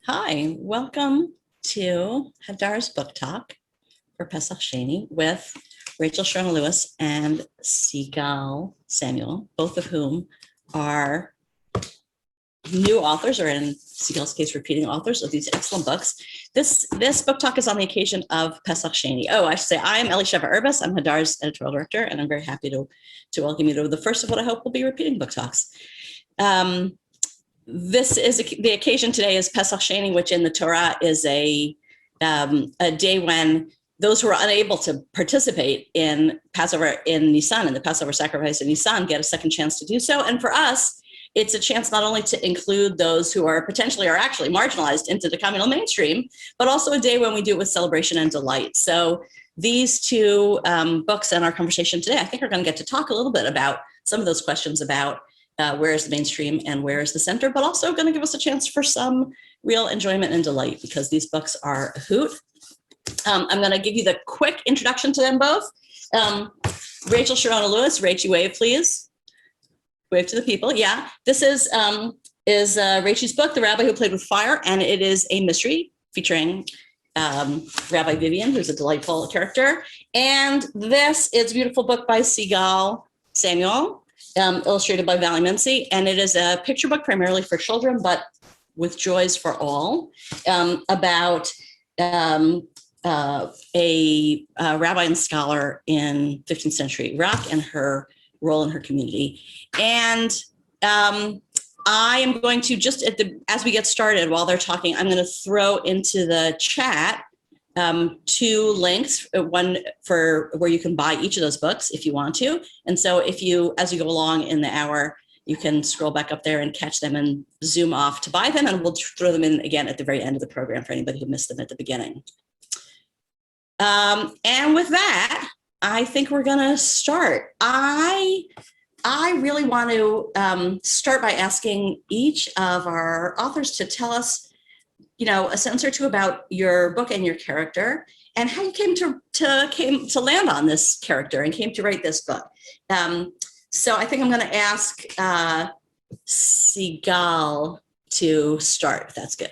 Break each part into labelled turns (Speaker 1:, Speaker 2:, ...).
Speaker 1: Hi, welcome to Hadar's Book Talk for Pesach Sheini with Rachel Sharona Lewis and Sigal Samuel, both of whom are new authors, or in Sigal's case, repeating authors of these excellent books. This book talk is on the occasion of Pesach Sheini. Oh, I should say I am Elisheva Urbas. I'm Hadar's editorial director, and I'm very happy to welcome you to the first of what I hope will be repeating book talks. This is the occasion today is Pesach Sheini, which in the Torah is a day when those who are unable to participate in Passover in Nisan, in the Passover sacrifice in Nisan, get a second chance to do so. And for us, it's a chance not only to include those who are potentially or actually marginalized into the communal mainstream, but also a day when we do it with celebration and delight. So these two books and our conversation today, I think, are going to get to talk a little bit about some of those questions about where is the mainstream and where is the center, but also going to give us a chance for some real enjoyment and delight, because these books are a hoot. I'm going to give you the quick introduction to them both. Rachel Sharona Lewis, Rachel, wave, please. Wave to the people. Yeah, this is Rachel's book, The Rabbi Who Played with Fire, and it is a mystery featuring Rabbi Vivian, who's a delightful character. And this is a beautiful book by Sigal Samuel, illustrated by Valley Mincy, and it is a picture book primarily for children, but with joys for all, about a rabbi and scholar in 15th century Iraq and her role in her community. And I am going to just as we get started, while they're talking, I'm going to throw into the chat two links, one for where you can buy each of those books if you want to. And so if you, as you go along in the hour, you can scroll back up there and catch them and zoom off to buy them. And we'll throw them in again at the very end of the program for anybody who missed them at the beginning. And with that, I think we're going to start. I really want to start by asking each of our authors to tell us, a sentence or two about your book and your character, and how you came to land on this character and came to write this book. So I think I'm going to ask Sigal to start, if that's good.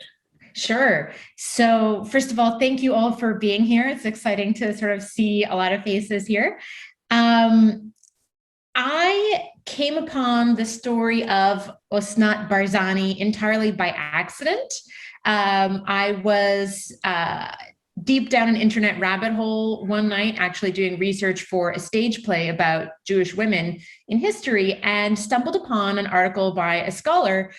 Speaker 2: Sure. So first of all, thank you all for being here. It's exciting to sort of see a lot of faces here. I came upon the story of Osnat Barzani entirely by accident. I was deep down an internet rabbit hole one night, actually doing research for a stage play about Jewish women in history, and stumbled upon an article by a scholar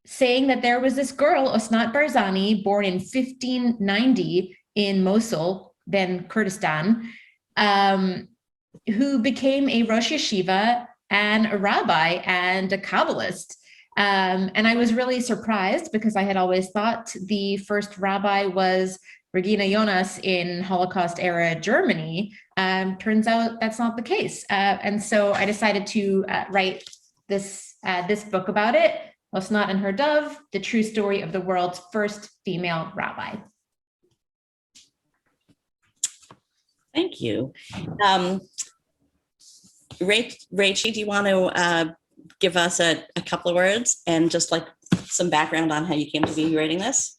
Speaker 2: saying that there was this girl, Osnat Barzani, born in 1590 in Mosul, then Kurdistan, who became a Rosh Yeshiva and a rabbi and a Kabbalist. And I was really surprised, because I had always thought the first rabbi was Regina Jonas in Holocaust era Germany. Turns out that's not the case. And so I decided to write this book about it, Osnat and Her Dove, the true story of the world's first female rabbi.
Speaker 1: Thank you. Rachel, do you want to give us a couple of words and just like some background on how you came to be writing this?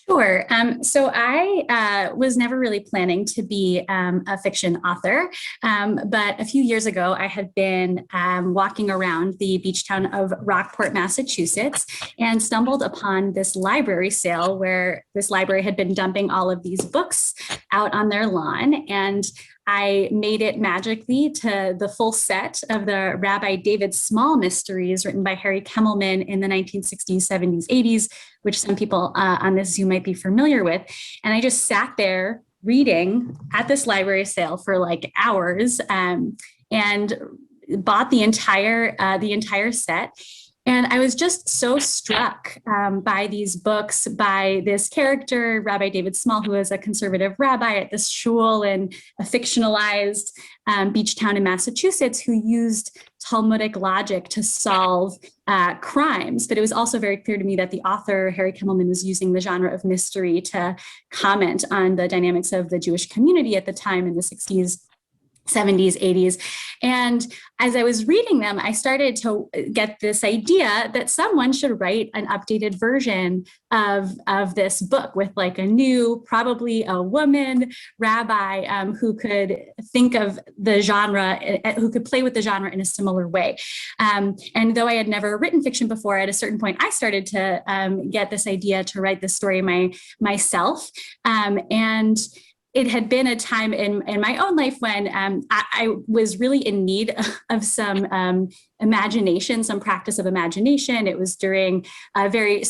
Speaker 3: Sure. So I was never really planning to be a fiction author, but a few years ago, I had been walking around the beach town of Rockport, Massachusetts, and stumbled upon this library sale where this library had been dumping all of these books out on their lawn. And I made it magically to the full set of the Rabbi David Small mysteries written by Harry Kemmelman in the 1960s, 70s, 80s, which some people on this Zoom might be familiar with. And I just sat there reading at this library sale for like hours, and bought the entire set. And I was just so struck by these books, by this character, Rabbi David Small, who was a conservative rabbi at this shul in a fictionalized beach town in Massachusetts, who used Talmudic logic to solve crimes. But it was also very clear to me that the author, Harry Kemmelman, was using the genre of mystery to comment on the dynamics of the Jewish community at the time in the 60s 70s, 80s. And as I was reading them, I started to get this idea that someone should write an updated version of this book with like a new, probably a woman rabbi who could think of the genre, who could play with the genre in a similar way. And though I had never written fiction before, at a certain point, I started to get this idea to write this story myself. And it had been a time in my own life when I was really in need of some imagination, some practice of imagination. It was during a very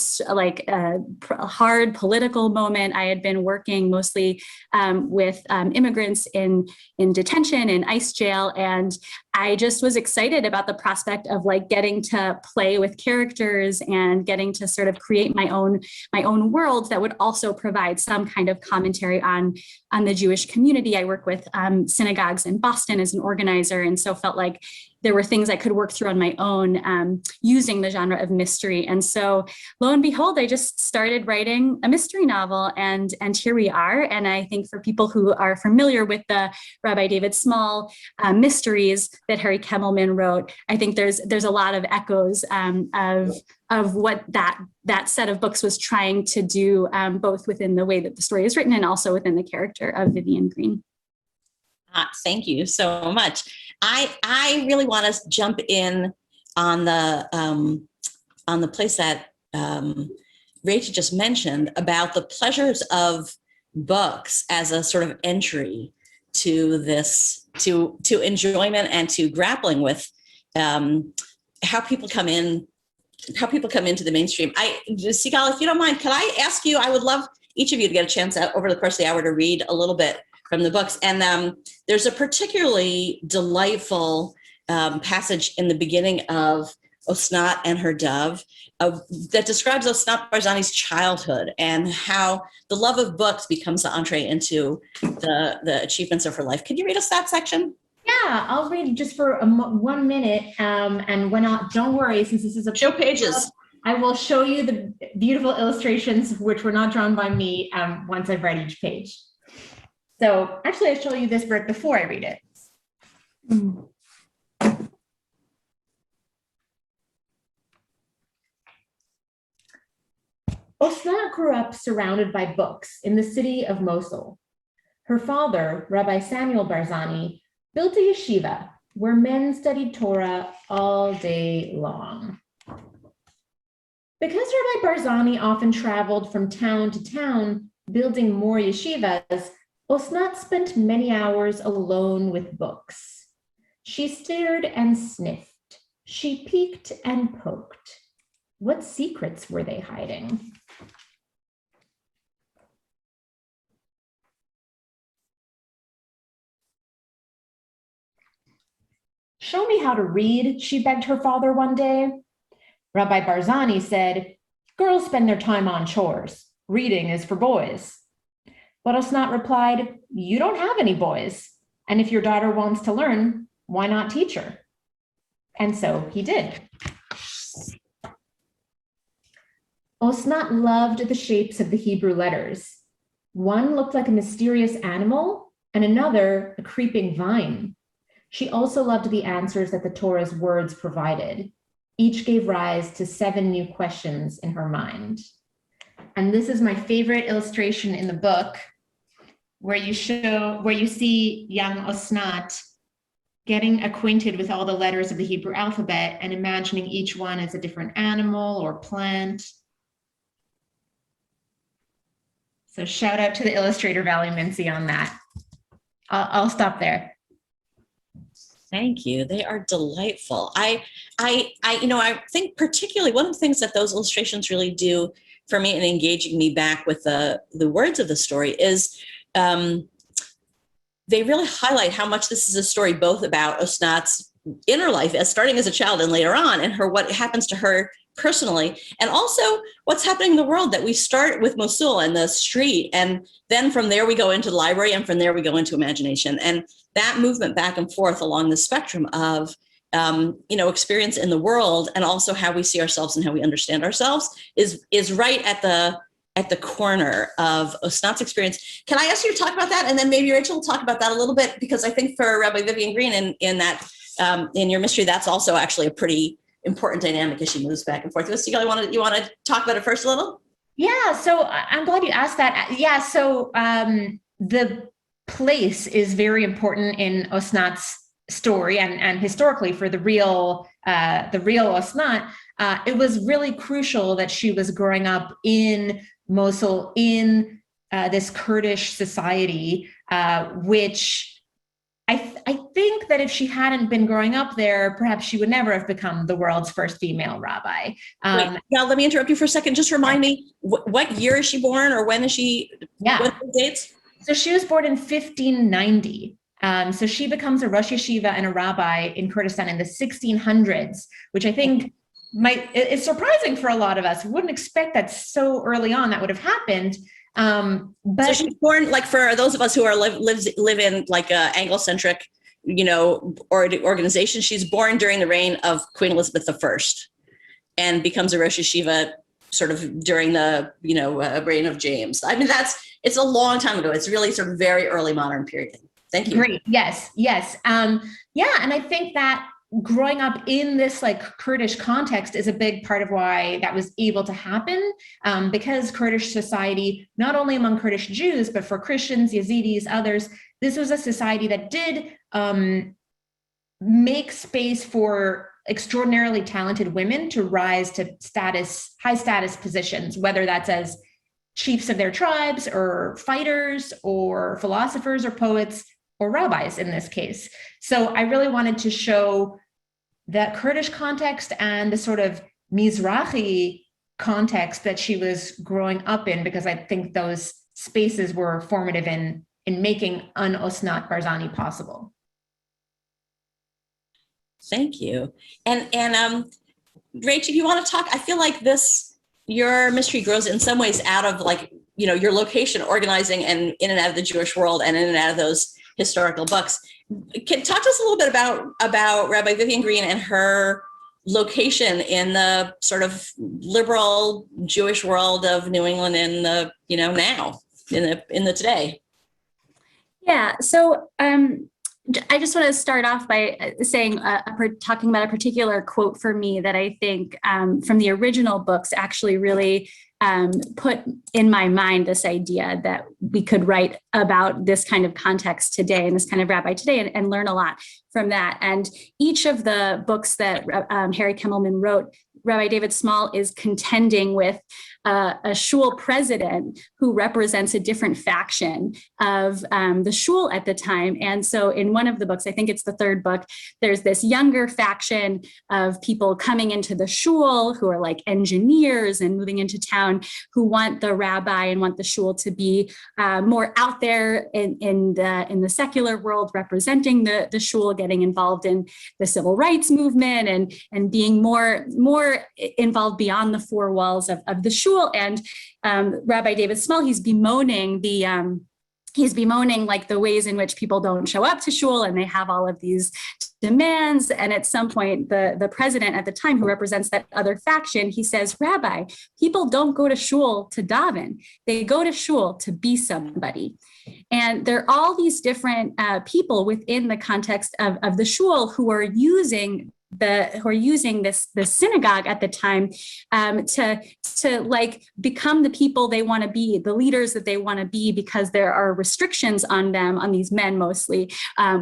Speaker 3: hard political moment. I had been working mostly with immigrants in detention in ICE jail, and I just was excited about the prospect of like getting to play with characters and getting to sort of create my own world that would also provide some kind of commentary on the Jewish community. I work with synagogues in Boston as an organizer, and so felt like there were things I could work through on my own using the genre of mystery. And so lo and behold, I just started writing a mystery novel, and here we are. And I think for people who are familiar with the Rabbi David Small mysteries that Harry Kemmelman wrote, I think there's a lot of echoes of what that set of books was trying to do, both within the way that the story is written and also within the character of Vivian Green.
Speaker 1: Thank you so much. I really want to jump in on the place that Rachel just mentioned about the pleasures of books as a sort of entry to this, to enjoyment and to grappling with how people come into the mainstream. Sigal, if you don't mind, could I ask you, I would love each of you to get a chance over the course of the hour to read a little bit from the books. And there's a particularly delightful passage in the beginning of Osnat and her dove that describes Osnat Barzani's childhood and how the love of books becomes the entree into the achievements of her life. Could you read us that section?
Speaker 2: Yeah, I'll read just for 1 minute. And when don't worry, since this is a
Speaker 1: show pages,
Speaker 2: I will show you the beautiful illustrations, which were not drawn by me, once I've read each page. So actually, I'll show you this right before I read it. Osnat grew up surrounded by books in the city of Mosul. Her father, Rabbi Samuel Barzani, built a yeshiva where men studied Torah all day long. Because Rabbi Barzani often traveled from town to town building more yeshivas, Osnat spent many hours alone with books. She stared and sniffed. She peeked and poked. What secrets were they hiding? Show me how to read, she begged her father one day. Rabbi Barzani said, girls spend their time on chores. Reading is for boys. But Osnat replied, you don't have any boys. And if your daughter wants to learn, why not teach her? And so he did. Osnat loved the shapes of the Hebrew letters. One looked like a mysterious animal and another a creeping vine. She also loved the answers that the Torah's words provided. Each gave rise to 7 new questions in her mind. And this is my favorite illustration in the book, where you see young Osnat getting acquainted with all the letters of the Hebrew alphabet and imagining each one as a different animal or plant. So shout out to the illustrator, Valerie Mincy, on that. I'll stop there.
Speaker 1: Thank you. They are delightful. I think particularly one of the things that those illustrations really do for me in engaging me back with the words of the story is they really highlight how much this is a story both about Osnat's inner life as starting as a child and later on, and what happens to her personally, and also what's happening in the world, that we start with Mosul and the street, and then from there we go into the library, and from there we go into imagination. And that movement back and forth along the spectrum of experience in the world, and also how we see ourselves and how we understand ourselves is right at the at the corner of Osnat's experience. Can I ask you to talk about that? And then maybe Rachel will talk about that a little bit, because I think for Rabbi Vivian Green in that, in your mystery, that's also actually a pretty important dynamic as she moves back and forth. Sigal, you want to talk about it first a little?
Speaker 2: Yeah, so I'm glad you asked that. Yeah, so the place is very important in Osnat's story, and historically for the real Osnat. It was really crucial that she was growing up in Mosul, in this Kurdish society, which I think that if she hadn't been growing up there, perhaps she would never have become the world's first female rabbi.
Speaker 1: Wait, now let me interrupt you for a second. Just remind me, what year is she born, or when is she?
Speaker 2: Yeah.
Speaker 1: What are the dates?
Speaker 2: So she was born in 1590. So she becomes a Rosh Yeshiva and a rabbi in Kurdistan in the 1600s, which I think is surprising for a lot of us. We wouldn't expect that so early on that would have happened. But
Speaker 1: so she's born, like, for those of us who are live in like a Anglo-centric, or organization, she's born during the reign of Queen Elizabeth I, and becomes a Rosh Yeshiva sort of during the reign of James. I mean, it's a long time ago. It's really sort of very early modern period. Thank you.
Speaker 2: Great. Yes. Yeah, and I think that growing up in this like Kurdish context is a big part of why that was able to happen, because Kurdish society, not only among Kurdish Jews, but for Christians, Yazidis, others, this was a society that did make space for extraordinarily talented women to rise to high status positions, whether that's as chiefs of their tribes or fighters or philosophers or poets or rabbis in this case. So I really wanted to show that Kurdish context and the sort of Mizrahi context that she was growing up in, because I think those spaces were formative in making an Osnat Barzani possible.
Speaker 1: Thank you. And Rachel, if you want to talk, I feel like your mystery grows in some ways out of your location organizing and in and out of the Jewish world and in and out of those historical books. Can talk to us a little bit about Rabbi Vivian Green and her location in the sort of liberal Jewish world of New England in the, now, in the today.
Speaker 3: Yeah, so I just want to start off by saying, talking about a particular quote for me that I think from the original books actually really put in my mind this idea that we could write about this kind of context today and this kind of rabbi today and learn a lot from that. And each of the books that Harry Kemmelman wrote, Rabbi David Small is contending with a shul president who represents a different faction of the shul at the time. And so in one of the books, I think it's the third book, there's this younger faction of people coming into the shul who are like engineers and moving into town, who want the rabbi and want the shul to be more out there in the secular world, representing the shul, getting involved in the civil rights movement and being more involved beyond the four walls of the shul. And Rabbi David Small, he's bemoaning like the ways in which people don't show up to shul and they have all of these demands. And at some point, the president at the time, who represents that other faction, he says, Rabbi, people don't go to shul to daven. They go to shul to be somebody. And there are all these different people within the context of the shul who are using this synagogue at the time to like become the people they want to be, the leaders that they want to be, because there are restrictions on them, on these men mostly,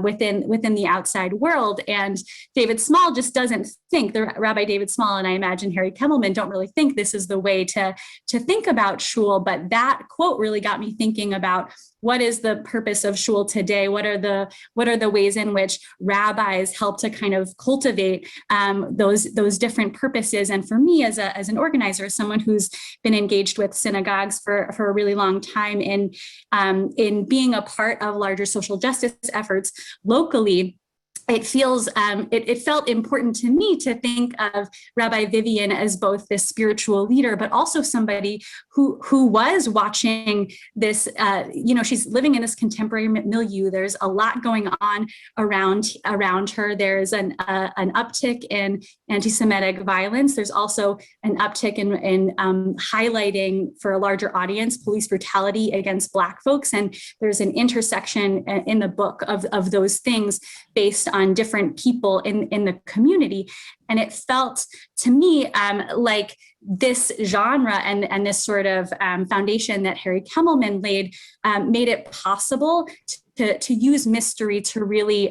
Speaker 3: within the outside world. And David Small just doesn't think, the Rabbi David Small and I imagine Harry Kemmelman don't really think this is the way to think about shul. But that quote really got me thinking about what is the purpose of shul today? What are the ways in which rabbis help to kind of cultivate those different purposes? And for me, as an organizer, as someone who's been engaged with synagogues for a really long time in being a part of larger social justice efforts locally, it feels, it felt important to me to think of Rabbi Vivian as both this spiritual leader, but also somebody who was watching this, she's living in this contemporary milieu. There's a lot going on around her. There's an uptick in anti-Semitic violence. There's also an uptick in highlighting for a larger audience police brutality against Black folks. And there's an intersection in the book of those things based on different people in the community. And it felt to me like this genre and this sort of foundation that Harry Kemmelman laid made it possible to use mystery to really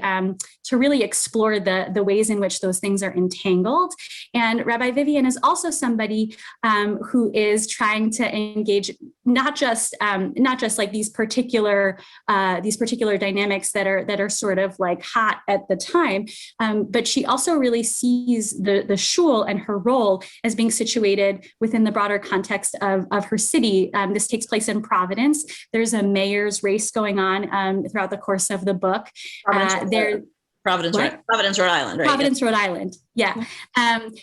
Speaker 3: explore the ways in which those things are entangled. And Rabbi Vivian is also somebody who is trying to engage not just like these particular dynamics that are sort of like hot at the time, but she also really sees the shul and her role as being situated within the broader context of her city. This takes place in Providence. There's a mayor's race going on throughout the course of the book.
Speaker 1: Providence, Rhode Island, right?
Speaker 3: Providence, Rhode Island. Yeah.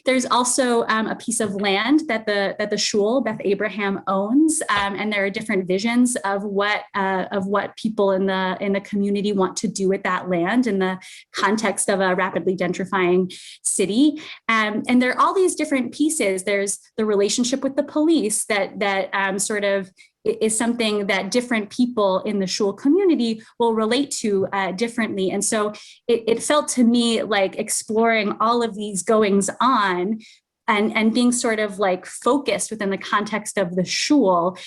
Speaker 3: There's also a piece of land that the shul, Beth Abraham, owns, and there are different visions of what people in the community want to do with that land in the context of a rapidly gentrifying city. And there are all these different pieces. There's the relationship with the police that sort of is something that different people in the shul community will relate to differently. And so it felt to me like exploring all of these goings on and being sort of like focused within the context of the shul,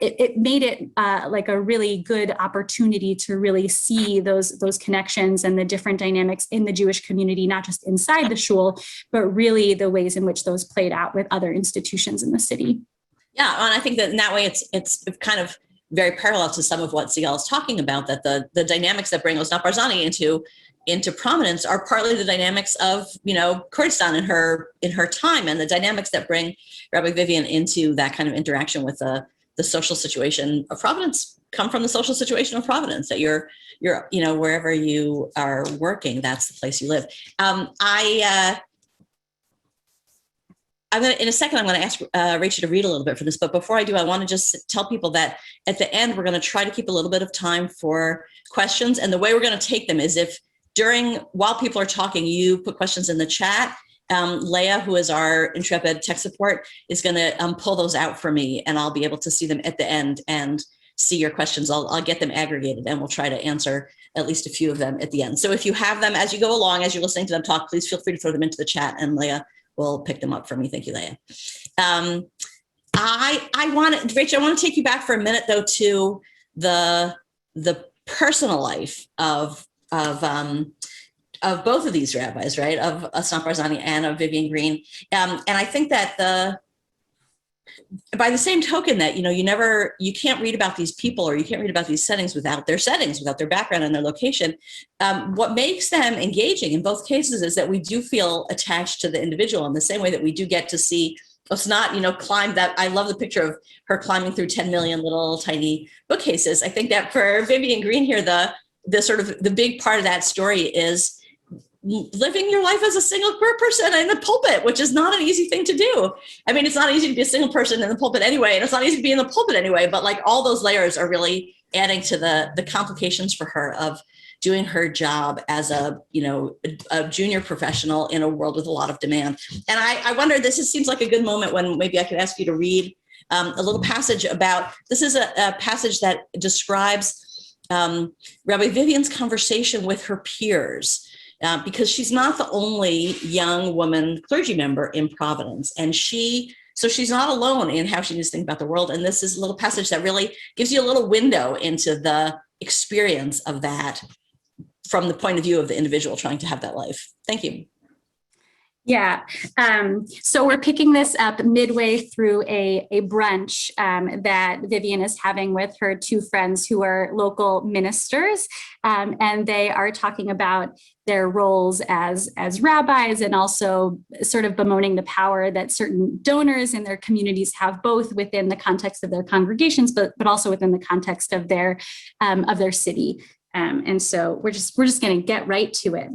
Speaker 3: it made it like a really good opportunity to really see those connections and the different dynamics in the Jewish community, not just inside the shul, but really the ways in which those played out with other institutions in the city.
Speaker 1: Yeah, and I think that in that way, it's kind of very parallel to some of what Sigal is talking about, that the dynamics that bring Osnat Barzani into prominence are partly the dynamics of, Kurdistan in her time, and the dynamics that bring Rabbi Vivian into that kind of interaction with the social situation of Providence come from the social situation of Providence, that you're wherever you are working, that's the place you live. In a second, I'm going to ask Rachel to read a little bit for this, but before I do, I want to just tell people that at the end, we're going to try to keep a little bit of time for questions. And the way we're going to take them is if while people are talking, you put questions in the chat, Leah, who is our intrepid tech support, is going to pull those out for me, and I'll be able to see them at the end and see your questions. I'll get them aggregated, and we'll try to answer at least a few of them at the end. So if you have them as you go along, as you're listening to them talk, please feel free to throw them into the chat, and Leah will pick them up for me. Thank you, Leah. Rachel, I want to take you back for a minute though to the personal life of both of these rabbis, right? Of Osnat Barzani and of Vivian Green. And I think that by the same token that, you can't read about these people, or you can't read about these settings, without their background and their location. What makes them engaging in both cases is that we do feel attached to the individual in the same way that we do get to see Osnat, climb that. I love the picture of her climbing through 10 million little tiny bookcases. I think that for Vivian Green here, the sort of the big part of that story is living your life as a single queer person in the pulpit, which is not an easy thing to do. I mean, it's not easy to be a single person in the pulpit anyway, and it's not easy to be in the pulpit anyway, but like all those layers are really adding to the complications for her of doing her job as a junior professional in a world with a lot of demand. And I wonder, seems like a good moment when maybe I could ask you to read a little passage about, this is a passage that describes Rabbi Vivian's conversation with her peers, because she's not the only young woman clergy member in Providence. And so she's not alone in how she needs to think about the world. And this is a little passage that really gives you a little window into the experience of that from the point of view of the individual trying to have that life. Thank you.
Speaker 3: Yeah. So we're picking this up midway through a brunch that Vivian is having with her two friends who are local ministers. And they are talking about their roles as rabbis, and also sort of bemoaning the power that certain donors in their communities have, both within the context of their congregations, but also within the context of their city. And so we're just going to get right to it.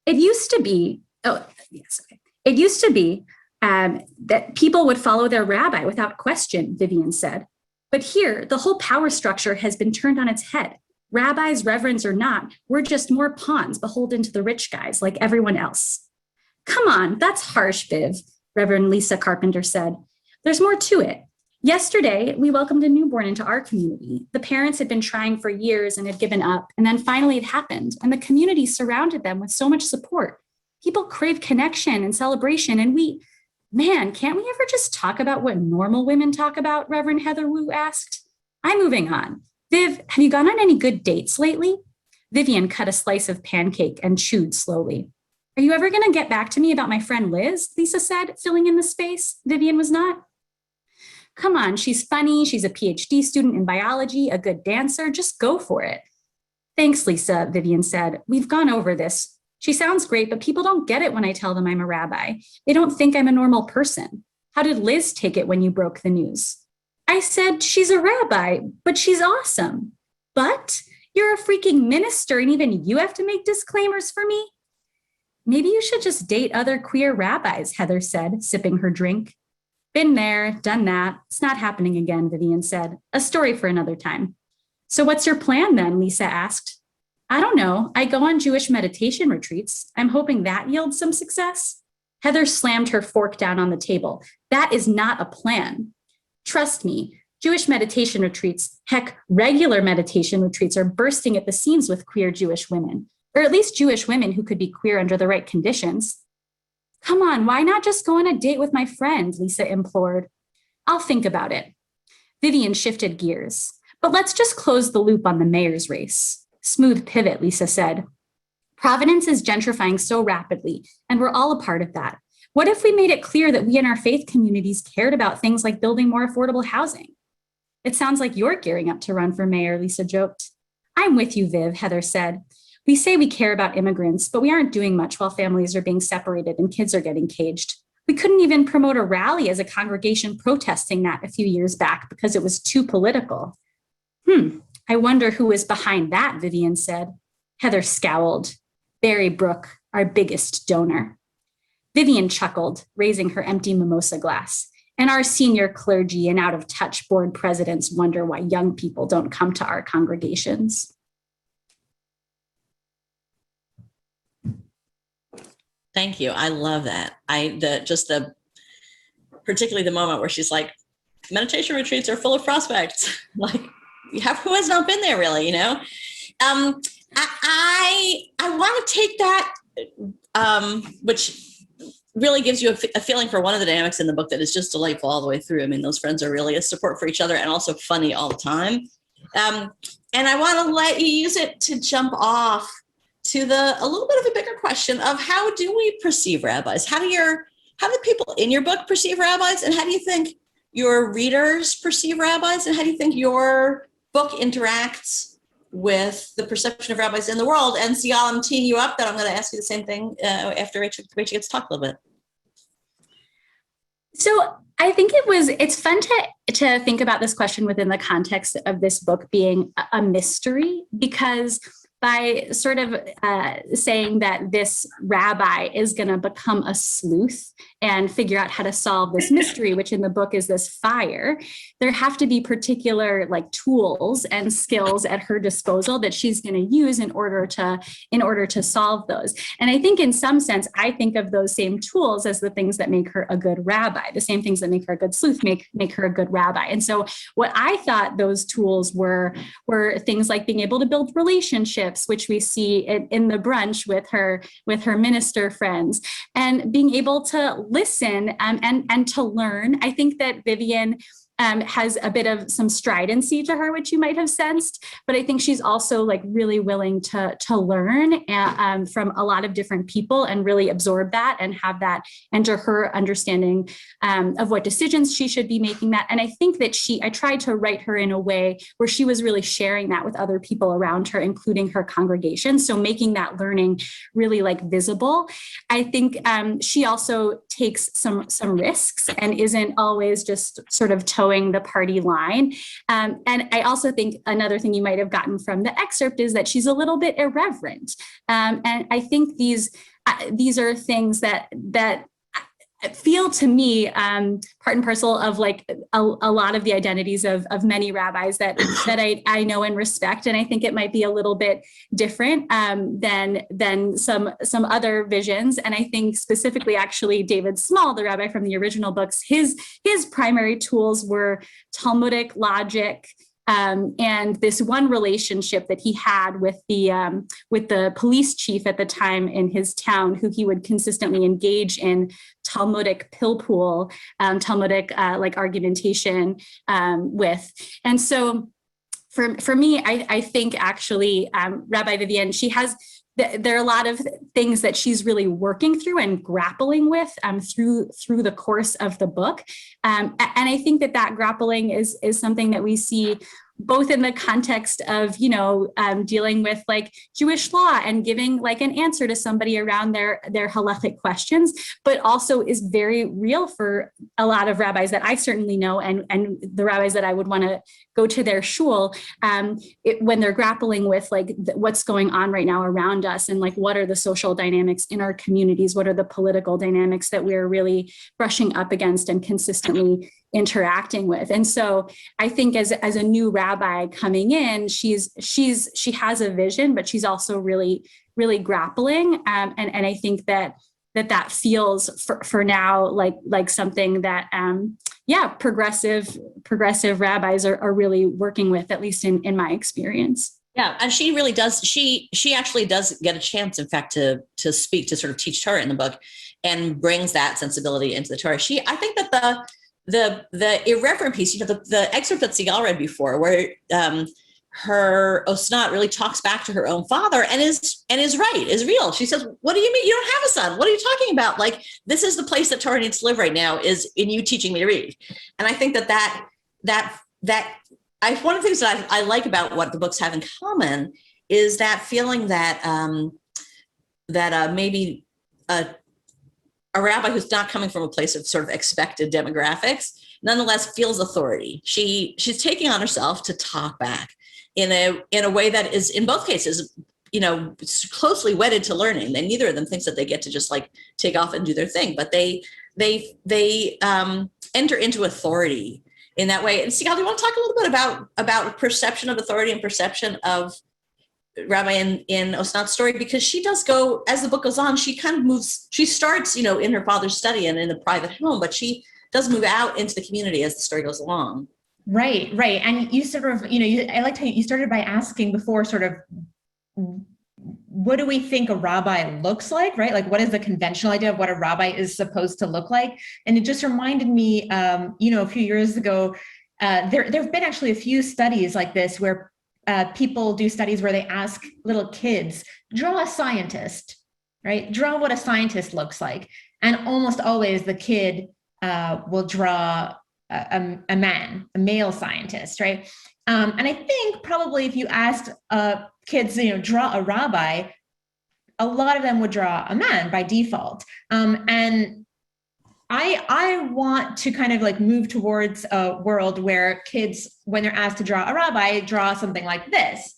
Speaker 3: It used to be, it used to be that people would follow their rabbi without question, Vivian said. But here, the whole power structure has been turned on its head. Rabbis, reverends or not, we're just more pawns beholden to the rich guys like everyone else. Come on, that's harsh, Viv, Reverend Lisa Carpenter said. There's more to it. Yesterday, we welcomed a newborn into our community. The parents had been trying for years and had given up, and then finally it happened, and the community surrounded them with so much support. People crave connection and celebration, and man, can't we ever just talk about what normal women talk about, Reverend Heather Wu asked. I'm moving on. Viv, have you gone on any good dates lately? Vivian cut a slice of pancake and chewed slowly. Are you ever going to get back to me about my friend Liz? Lisa said, filling in the space. Vivian was not. Come on, she's funny. She's a PhD student in biology, a good dancer. Just go for it. Thanks, Lisa, Vivian said. We've gone over this. She sounds great, but people don't get it when I tell them I'm a rabbi. They don't think I'm a normal person. How did Liz take it when you broke the news? I said, she's a rabbi, but she's awesome. But you're a freaking minister and even you have to make disclaimers for me? Maybe you should just date other queer rabbis, Heather said, sipping her drink. Been there, done that. It's not happening again, Vivian said. A story for another time. So what's your plan then, Lisa asked. I don't know. I go on Jewish meditation retreats. I'm hoping that yields some success. Heather slammed her fork down on the table. That is not a plan. Trust me, Jewish meditation retreats, heck, regular meditation retreats are bursting at the seams with queer Jewish women, or at least Jewish women who could be queer under the right conditions. Come on, why not just go on a date with my friend, Lisa implored. I'll think about it. Vivian shifted gears, but let's just close the loop on the mayor's race. Smooth pivot, Lisa said. Providence is gentrifying so rapidly, and we're all a part of that. What if we made it clear that we in our faith communities cared about things like building more affordable housing? It sounds like you're gearing up to run for mayor, Lisa joked. I'm with you, Viv, Heather said. We say we care about immigrants, but we aren't doing much while families are being separated and kids are getting caged. We couldn't even promote a rally as a congregation protesting that a few years back because it was too political. I wonder who is behind that, Vivian said. Heather scowled. Barry Brook, our biggest donor. Vivian chuckled, raising her empty mimosa glass. And our senior clergy and out-of-touch board presidents wonder why young people don't come to our congregations.
Speaker 1: Thank you. I love that. Particularly the moment where she's like, meditation retreats are full of prospects. Like, who has not been there really, you know? I want to take that, which really gives you a feeling for one of the dynamics in the book that is just delightful all the way through. I mean, those friends are really a support for each other and also funny all the time. And I want to let you use it to jump off to a little bit of a bigger question of how do we perceive rabbis? How do the people in your book perceive rabbis? And how do you think your readers perceive rabbis? And how do you think your book interacts with the perception of rabbis in the world? And Sigal, I'm teeing you up that I'm going to ask you the same thing after Rachel gets to talk a little bit.
Speaker 3: So I think it's fun to think about this question within the context of this book being a mystery, because by sort of saying that this rabbi is going to become a sleuth and figure out how to solve this mystery, which in the book is this fire, there have to be particular like tools and skills at her disposal that she's going to use in order to solve those. And I think in some sense, I think of those same tools as the things that make her a good rabbi. The same things that make her a good sleuth make her a good rabbi. And so what I thought those tools were things like being able to build relationships, which we see in the brunch with her minister friends, and being able to listen and to learn. I think that Vivian has a bit of some stridency to her, which you might have sensed, but I think she's also like really willing to learn from a lot of different people and really absorb that and have that enter her understanding of what decisions she should be making that. And I think that I tried to write her in a way where she was really sharing that with other people around her, including her congregation. So making that learning really like visible. I think she also takes some risks and isn't always just sort of towing the party line. And I also think another thing you might have gotten from the excerpt is that she's a little bit irreverent. And I think these these are things that feel to me part and parcel of like a lot of the identities of many rabbis that I know and respect. And I think it might be a little bit different than some other visions. And I think specifically, actually, David Small, the rabbi from the original books, his primary tools were Talmudic logic, and this one relationship that he had with the police chief at the time in his town, who he would consistently engage in Talmudic pilpul, Talmudic like argumentation with. And so for me, I think actually Rabbi Vivian, there are a lot of things that she's really working through and grappling with through the course of the book. And I think that grappling is something that we see both in the context of, dealing with like Jewish law and giving like an answer to somebody around their halachic questions, but also is very real for a lot of rabbis that I certainly know, and the rabbis that I would want to go to their shul when they're grappling with like what's going on right now around us, and like what are the social dynamics in our communities, what are the political dynamics that we're really brushing up against and consistently interacting with. And so I think as a new rabbi coming in, she has a vision, but she's also really, really grappling. And I think that feels for now like something that progressive rabbis are really working with, at least in my experience.
Speaker 1: Yeah, and she really does. She actually does get a chance, in fact, to speak, to sort of teach Torah in the book, and brings that sensibility into the Torah. I think that the irreverent piece, the excerpt that Sigal read before, where her Osnat really talks back to her own father and is right, is real. She says, "What do you mean you don't have a son? What are you talking about? Like, this is the place that Torah needs to live right now, is in you teaching me to read." And I think that one of the things that I like about what the books have in common is that feeling that maybe a rabbi who's not coming from a place of sort of expected demographics, nonetheless feels authority. She's taking on herself to talk back in a way that is, in both cases, closely wedded to learning. And neither of them thinks that they get to just like take off and do their thing, but they enter into authority in that way. And Sigal, do you want to talk a little bit about perception of authority and perception of Rabbi in Osnat's story? Because she does go, as the book goes on, she kind of moves, she starts, in her father's study and in the private home, but she does move out into the community as the story goes along.
Speaker 2: Right. And you sort of, I liked how you started by asking before, sort of, what do we think a rabbi looks like, right? Like, what is the conventional idea of what a rabbi is supposed to look like? And it just reminded me, a few years ago, there have been actually a few studies like this where people do studies where they ask little kids, draw a scientist, right? Draw what a scientist looks like. And almost always the kid will draw a male scientist, right? And I think probably if you asked kids, draw a rabbi, a lot of them would draw a man by default. And I want to kind of like move towards a world where kids, when they're asked to draw a rabbi, draw something like this,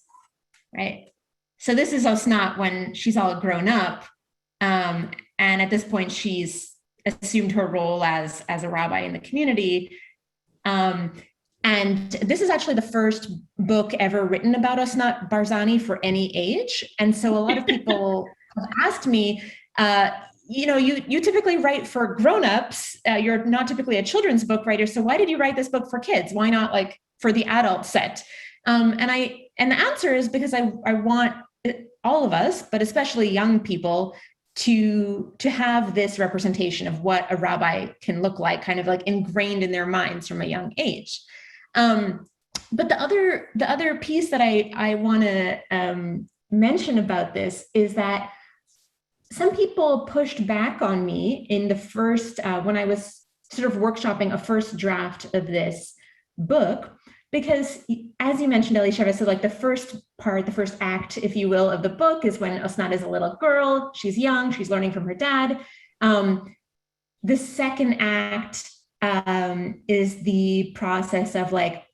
Speaker 2: right? So this is Osnat when she's all grown up. And at this point, she's assumed her role as a rabbi in the community. And this is actually the first book ever written about Osnat Barzani for any age. And so a lot of people have asked me, you typically write for grownups. You're not typically a children's book writer. So why did you write this book for kids? Why not like for the adult set? And the answer is because I want all of us, but especially young people, to have this representation of what a rabbi can look like, kind of like ingrained in their minds from a young age. But the other piece that I want to mention about this is that some people pushed back on me in the first, when I was sort of workshopping a first draft of this book, because as you mentioned, Elisheva, so like the first part, the first act, if you will, of the book is when Osnat is a little girl, she's young, she's learning from her dad. The second act is the process of like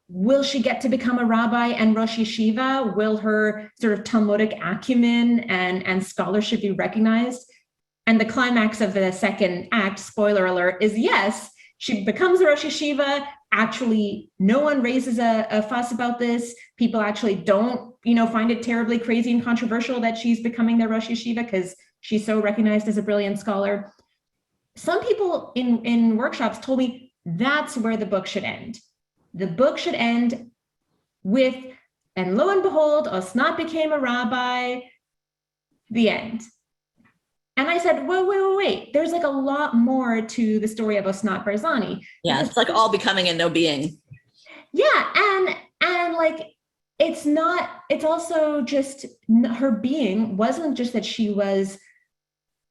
Speaker 2: will she get to become a rabbi and Rosh Yeshiva? Will her sort of Talmudic acumen and scholarship be recognized? And the climax of the second act, spoiler alert, is yes, she becomes a Rosh Yeshiva. Actually, no one raises a fuss about this. People actually don't, find it terribly crazy and controversial that she's becoming their Rosh Yeshiva because she's so recognized as a brilliant scholar. Some people in workshops told me that's where the book should end. The book should end with, and lo and behold, Osnat became a rabbi, the end. And I said, wait, there's like a lot more to the story of Osnat Barzani.
Speaker 1: Yeah, it's like all becoming and no being.
Speaker 2: Yeah, and like, it's also just her being wasn't just that she was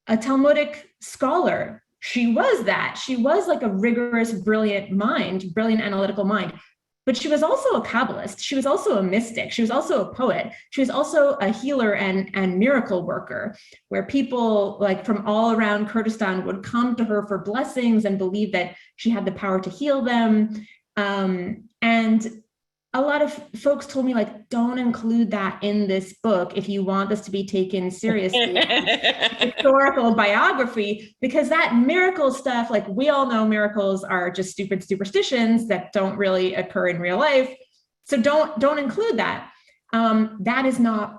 Speaker 2: a Talmudic scholar. She was that. She was like a rigorous, brilliant analytical mind. But she was also a Kabbalist. She was also a mystic. She was also a poet. She was also a healer and miracle worker, where people like from all around Kurdistan would come to her for blessings and believe that she had the power to heal them. And a lot of folks told me, like, don't include that in this book if you want this to be taken seriously. Historical biography, because that miracle stuff, like we all know miracles are just stupid superstitions that don't really occur in real life. So don't include that. That is not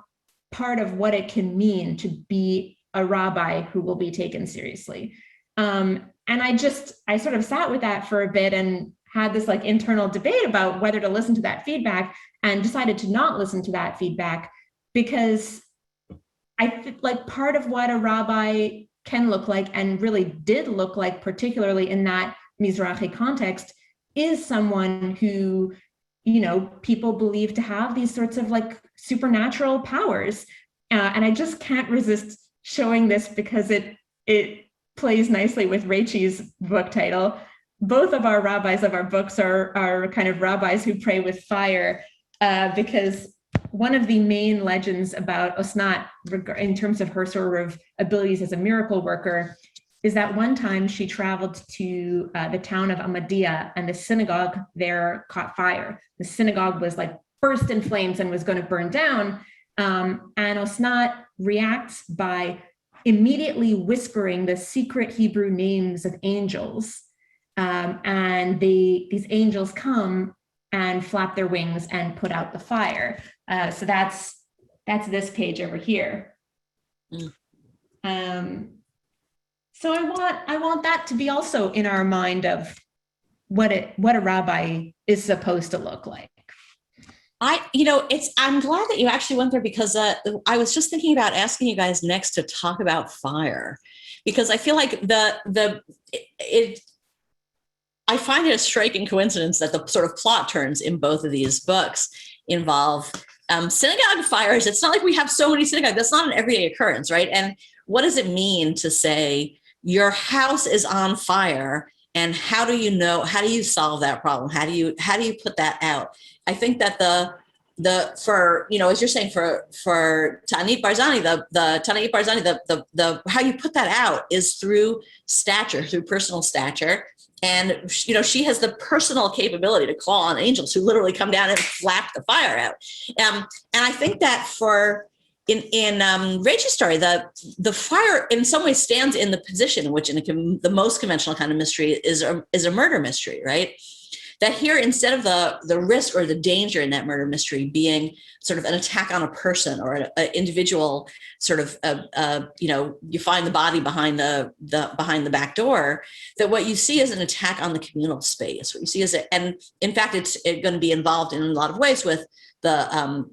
Speaker 2: part of what it can mean to be a rabbi who will be taken seriously. And I sort of sat with that for a bit and had this like internal debate about whether to listen to that feedback, and decided to not listen to that feedback, because like part of what a rabbi can look like, and really did look like, particularly in that Mizrahi context, is someone who, people believe to have these sorts of like supernatural powers. And I just can't resist showing this because it plays nicely with Rachel's book title. Both of our rabbis of our books are kind of rabbis who pray with fire, because one of the main legends about Osnat in terms of her sort of abilities as a miracle worker is that one time she traveled to the town of Ahmadiyya, and the synagogue there caught fire. The synagogue was like burst in flames and was going to burn down. And Osnat reacts by immediately whispering the secret Hebrew names of angels. And these angels come and flap their wings and put out the fire. So that's this page over here. So I want that to be also in our mind of what a rabbi is supposed to look like.
Speaker 1: I'm glad that you actually went there, because I was just thinking about asking you guys next to talk about fire, because I feel like I find it a striking coincidence that the sort of plot turns in both of these books involve synagogue fires. It's not like we have so many synagogues. That's not an everyday occurrence, right? And what does it mean to say your house is on fire, and how do you solve that problem? How do you put that out? I think that as you're saying, for Ta'anit Barzani, the Ta'anit Barzani, the how you put that out is through stature, through personal stature. And, she has the personal capability to call on angels who literally come down and flap the fire out. And I think that in Rachel's story, the fire in some ways stands in the position in which the most conventional kind of mystery is a murder mystery, right? That here, instead of the risk or the danger in that murder mystery being sort of an attack on a person or an individual, sort of, you find the body behind the back door, that what you see is an attack on the communal space. What you see is and in fact, it's going to be involved in a lot of ways with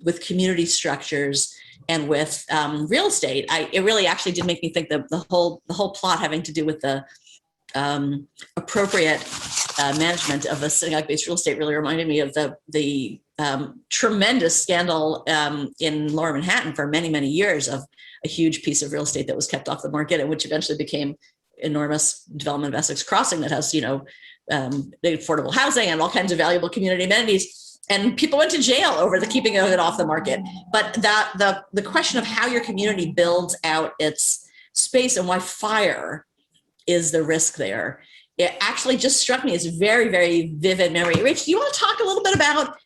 Speaker 1: with community structures and with real estate. It really actually did make me think that the whole plot having to do with the appropriate management of a synagogue-based real estate really reminded me of the tremendous scandal in Lower Manhattan for many, many years of a huge piece of real estate that was kept off the market, and which eventually became enormous development of Essex Crossing that has, affordable housing and all kinds of valuable community amenities. And people went to jail over the keeping of it off the market. But the question of how your community builds out its space and why fire is the risk there it actually just struck me as very, very vivid memory. Rach, do you want to talk a little bit about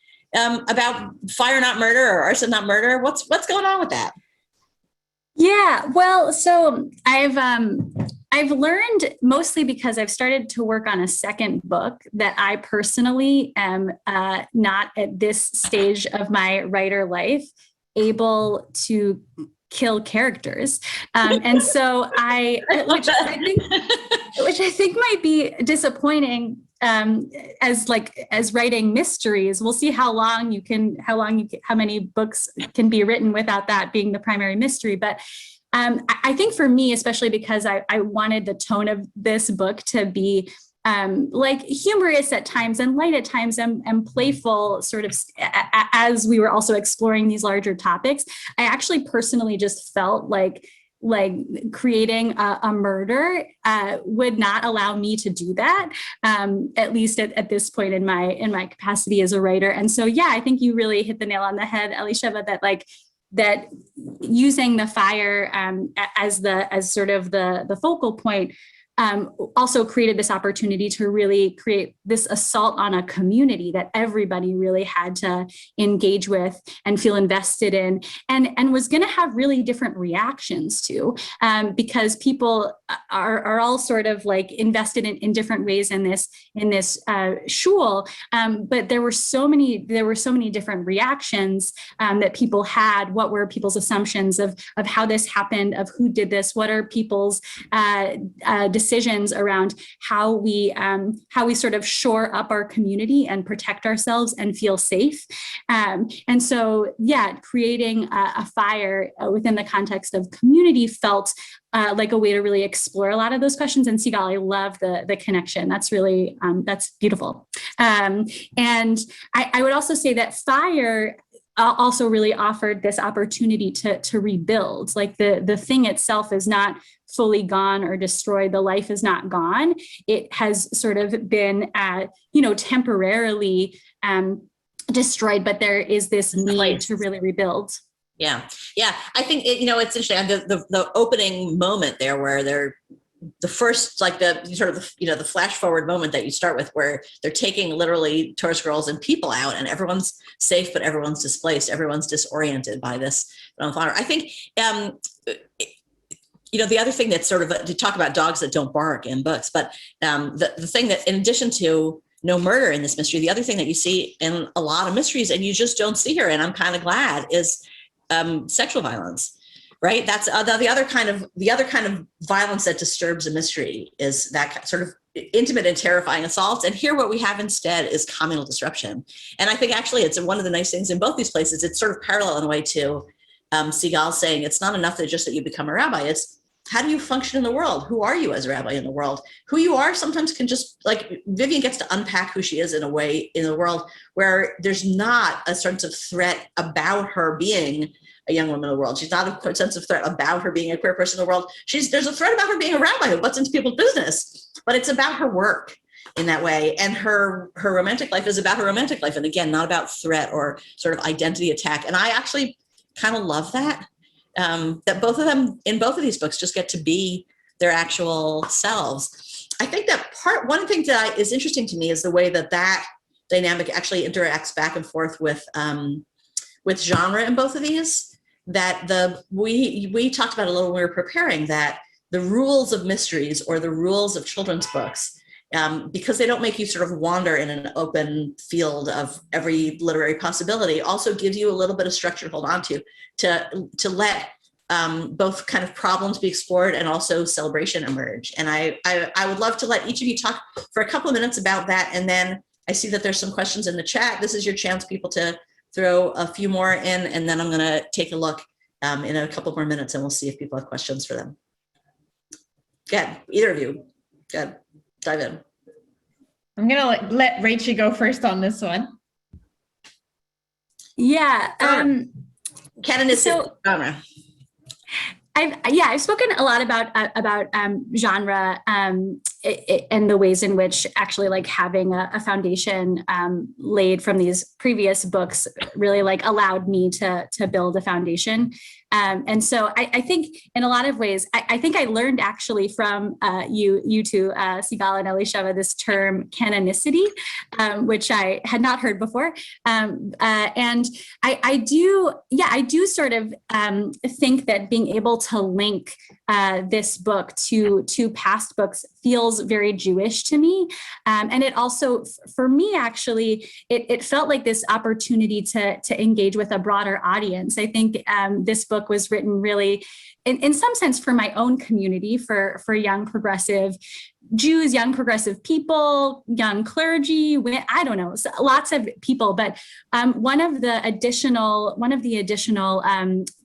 Speaker 1: Fire Not Murder or Arson Not Murder? What's going on with that?
Speaker 3: Yeah, well, so I've learned, mostly because I've started to work on a second book, that I personally am not at this stage of my writer life able to kill characters. And so which I think might be disappointing as writing mysteries. We'll see how many books can be written without that being the primary mystery. But I think for me, especially because I wanted the tone of this book to be like humorous at times and light at times and playful, sort of as we were also exploring these larger topics, I actually personally just felt like creating a murder would not allow me to do that, at least at this point in my capacity as a writer. And so, yeah, I think you really hit the nail on the head, Elisheva, that using the fire as sort of the focal point also created this opportunity to really create this assault on a community that everybody really had to engage with and feel invested in, and was going to have really different reactions to, because people are all sort of like invested in different ways in this shul, but there were so many different reactions that people had. What were people's assumptions of how this happened, of who did this, what are people's decisions around how we sort of shore up our community and protect ourselves and feel safe. And so, yeah, creating a fire within the context of community felt like a way to really explore a lot of those questions. And Sigal, I love the connection. That's really, that's beautiful. And I would also say that fire also really offered this opportunity to rebuild. Like the thing itself is not fully gone or destroyed. The life is not gone. It has sort of been, temporarily destroyed, but there is this need to really rebuild.
Speaker 1: Yeah. I think it's interesting. The opening moment there, where the first, like the flash forward moment that you start with, where they're taking literally Torah scrolls and people out, and everyone's safe, but everyone's displaced, everyone's disoriented by this fire. I think, the other thing that's sort of to talk about dogs that don't bark in books, but the thing that, in addition to no murder in this mystery, the other thing that you see in a lot of mysteries, and you just don't see here, and I'm kind of glad, is sexual violence. Right. That's the other kind of violence that disturbs a mystery, is that sort of intimate and terrifying assaults. And here, what we have instead is communal disruption. And I think actually it's one of the nice things in both these places. It's sort of parallel in a way to Sigal saying it's not enough that you become a rabbi. It's how do you function in the world? Who are you as a rabbi in the world? Who you are sometimes can just, like, Vivian gets to unpack who she is in a way in the world where there's not a sense of threat about her being a young woman in the world. She's not a sense of threat about her being a queer person in the world. There's a threat about her being a rabbi who butts into people's business, but it's about her work in that way. And her romantic life is about her romantic life. And again, not about threat or sort of identity attack. And I actually kind of love that, that both of them in both of these books just get to be their actual selves. I think that one thing that is interesting to me is the way that dynamic actually interacts back and forth with genre in both of these. That we talked about a little when we were preparing, that the rules of mysteries or the rules of children's books, because they don't make you sort of wander in an open field of every literary possibility, also gives you a little bit of structure to hold on to let both kind of problems be explored and also celebration emerge. And I would love to let each of you talk for a couple of minutes about that. And then I see that there's some questions in the chat. This is your chance, people, to throw a few more in, and then I'm going to take a look in a couple more minutes, and we'll see if people have questions for them. Good, either of you. Good, dive in.
Speaker 2: I'm going to let Rachel go first on this one.
Speaker 3: Yeah.
Speaker 1: Canon is genre.
Speaker 3: I've spoken a lot about genre and the ways in which actually, like, having a foundation laid from these previous books really, like, allowed me to build a foundation And so I think in a lot of ways, I think I learned actually from you two, Sigal and Elisheva, this term canonicity, which I had not heard before. And I do sort of think that being able to link this book to past books feels very Jewish to me. And it also, for me, actually, it felt like this opportunity to engage with a broader audience. I think this book was written really, in some sense, for my own community, for young progressive Jews, young progressive people, young clergy, I don't know, lots of people. But one of the additional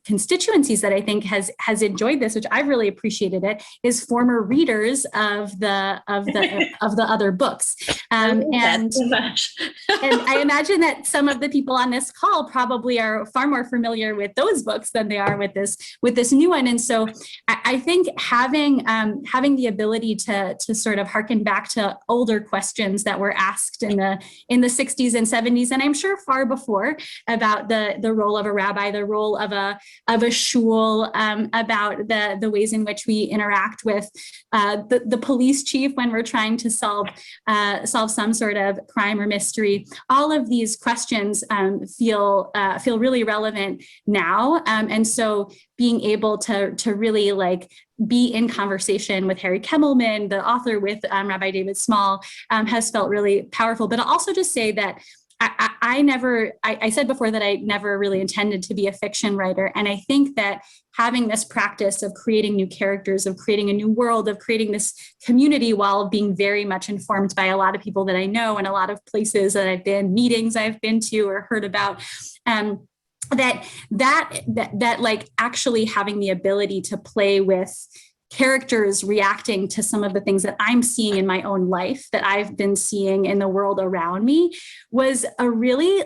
Speaker 3: constituencies that I think has enjoyed this, which I've really appreciated it, is former readers of the other books. And I imagine that some of the people on this call probably are far more familiar with those books than they are with this new one. And so I think having the ability to sort of harken back to older questions that were asked in the 60s and 70s, and I'm sure far before, about the role of a rabbi, the role of a shul, about the ways in which we interact with the police chief when we're trying to solve some sort of crime or mystery. All of these questions feel really relevant now, and so being able to really be in conversation with Harry Kemmelman, the author, with Rabbi David Small, has felt really powerful. But I'll also just say that I said before that I never really intended to be a fiction writer. And I think that having this practice of creating new characters, of creating a new world, of creating this community, while being very much informed by a lot of people that I know and a lot of places that I've been, meetings I've been to or heard about, that like actually having the ability to play with characters reacting to some of the things that I'm seeing in my own life, that I've been seeing in the world around me, was a really,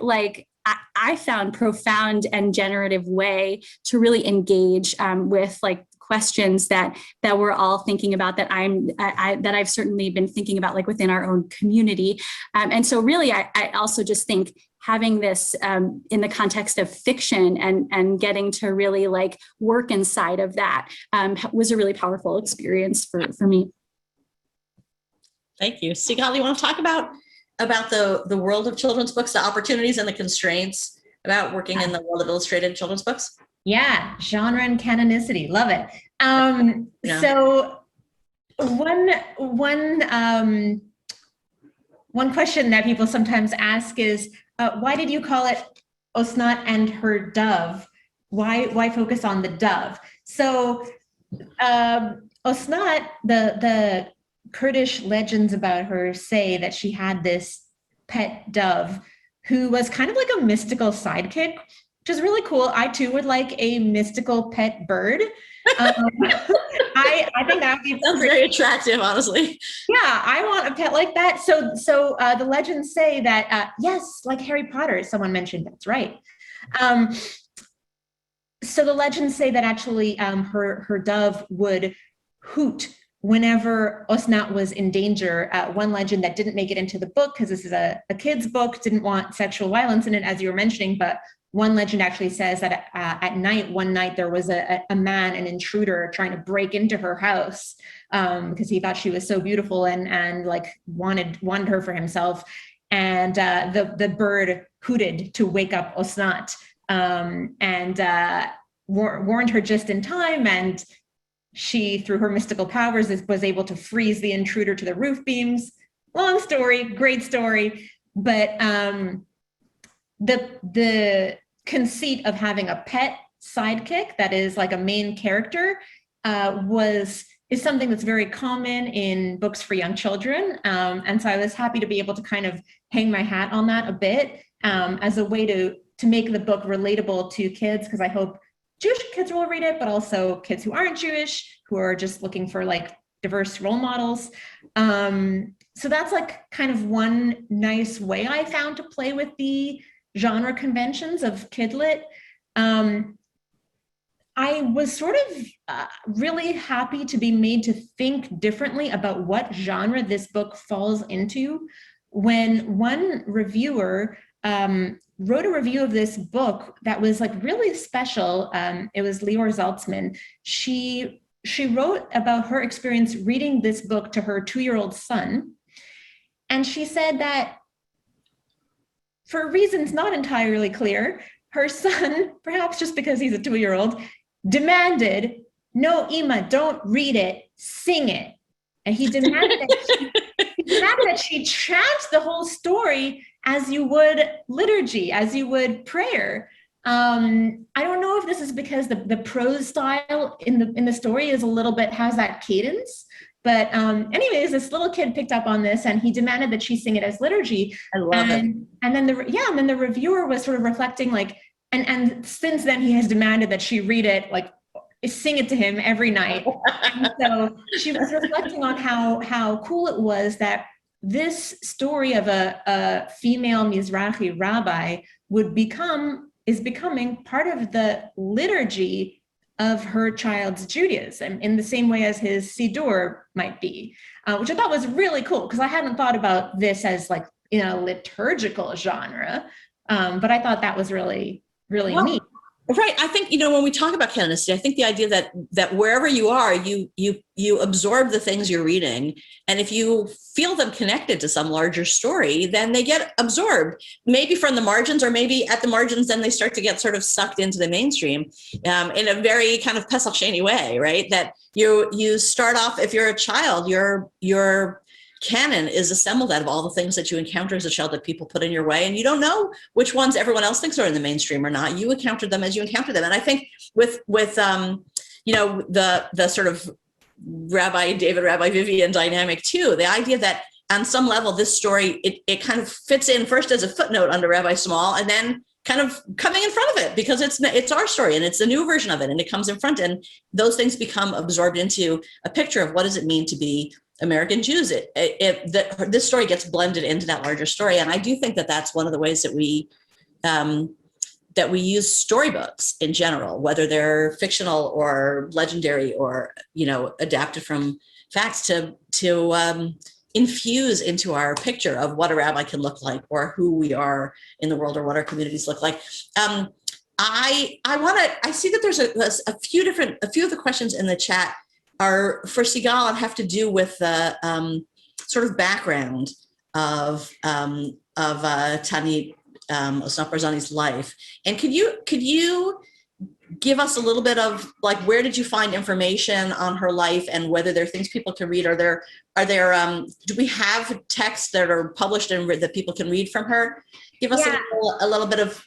Speaker 3: I found, profound and generative way to really engage with questions that we're all thinking about, that I've certainly been thinking about, within our own community. And so really, I also just think having this in the context of fiction and getting to really work inside of that was a really powerful experience for me.
Speaker 1: Thank you. Sigal, you want to talk about the world of children's books, the opportunities and the constraints about working in the world of illustrated children's books?
Speaker 2: Yeah, genre and canonicity, love it.
Speaker 1: Yeah.
Speaker 2: So one question that people sometimes ask is, why did you call it Osnat and her dove? Why focus on the dove? So Osnat, the Kurdish legends about her say that she had this pet dove who was kind of like a mystical sidekick, which is really cool. I too would like a mystical pet bird. I think that would be
Speaker 1: very attractive, honestly.
Speaker 2: Yeah, I want a pet like that. So the legends say that, yes, like Harry Potter, someone mentioned, that's right. So the legends say that actually her dove would hoot whenever Osnat was in danger. One legend that didn't make it into the book, because this is a kid's book, didn't want sexual violence in it, as you were mentioning, but one legend actually says that one night, there was a man, an intruder, trying to break into her house because he thought she was so beautiful and wanted her for himself. And the bird hooted to wake up Osnat and warned her just in time. And she, through her mystical powers, was able to freeze the intruder to the roof beams. Long story, great story. But the conceit of having a pet sidekick that is like a main character is something that's very common in books for young children. And so I was happy to be able to kind of hang my hat on that a bit as a way to make the book relatable to kids, because I hope Jewish kids will read it, but also kids who aren't Jewish, who are just looking for diverse role models. So that's kind of one nice way I found to play with the genre conventions of kidlit. I was sort of really happy to be made to think differently about what genre this book falls into when one reviewer wrote a review of this book that was like really special. It was Lior Zaltzman. She wrote about her experience reading this book to her 2-year-old son. And she said that for reasons not entirely clear, her son, perhaps just because he's a 2-year-old, demanded, "No, Ima, don't read it, sing it." And he demanded that she chant the whole story as you would liturgy, as you would prayer. I don't know if this is because the prose style in the story is a little bit, has that cadence. But anyways, this little kid picked up on this and he demanded that she sing it as liturgy.
Speaker 1: I love it.
Speaker 2: And then the reviewer was sort of reflecting like, and since then he has demanded that she read it, like sing it to him every night. And so she was reflecting on how cool it was that this story of a female Mizrahi rabbi is becoming part of the liturgy of her child's Judaism in the same way as his Siddur might be, which I thought was really cool because I hadn't thought about this as like in a liturgical genre, but I thought that was really, really neat.
Speaker 1: Right. I think, when we talk about canonicity, I think the idea that wherever you are, you absorb the things you're reading. And if you feel them connected to some larger story, then they get absorbed, maybe from the margins, or maybe at the margins, then they start to get sort of sucked into the mainstream in a very kind of Pesach Sheini way, right? That you start off, if you're a child, your canon is assembled out of all the things that you encounter as a child that people put in your way, and you don't know which ones everyone else thinks are in the mainstream or not. You encounter them as you encounter them. And I think with the sort of Rabbi David, Rabbi Vivian dynamic too, the idea that on some level this story it kind of fits in first as a footnote under Rabbi Small, and then kind of coming in front of it because it's our story and it's a new version of it, and it comes in front, and those things become absorbed into a picture of what does it mean to be American Jews. This story gets blended into that larger story, and I do think that that's one of the ways that we use storybooks in general, whether they're fictional or legendary or adapted from facts, to infuse into our picture of what a rabbi can look like, or who we are in the world, or what our communities look like. I see that there's a few of the questions in the chat are for Sigal and have to do with the sort of background of Tanit Osnat Barzani's life. And could you give us a little bit of like, where did you find information on her life, and whether there are things people can read? Are there do we have texts that are published and that people can read from her? Give us a little bit of,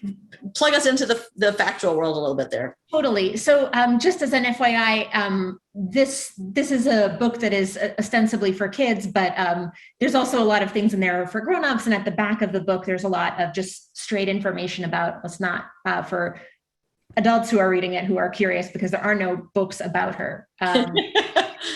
Speaker 1: plug us into the factual world a little bit there.
Speaker 2: Totally. So just as an FYI, this is a book that is ostensibly for kids, but there's also a lot of things in there for grownups. And at the back of the book, there's a lot of just straight information about what's not for adults who are reading it, who are curious, because there are no books about her.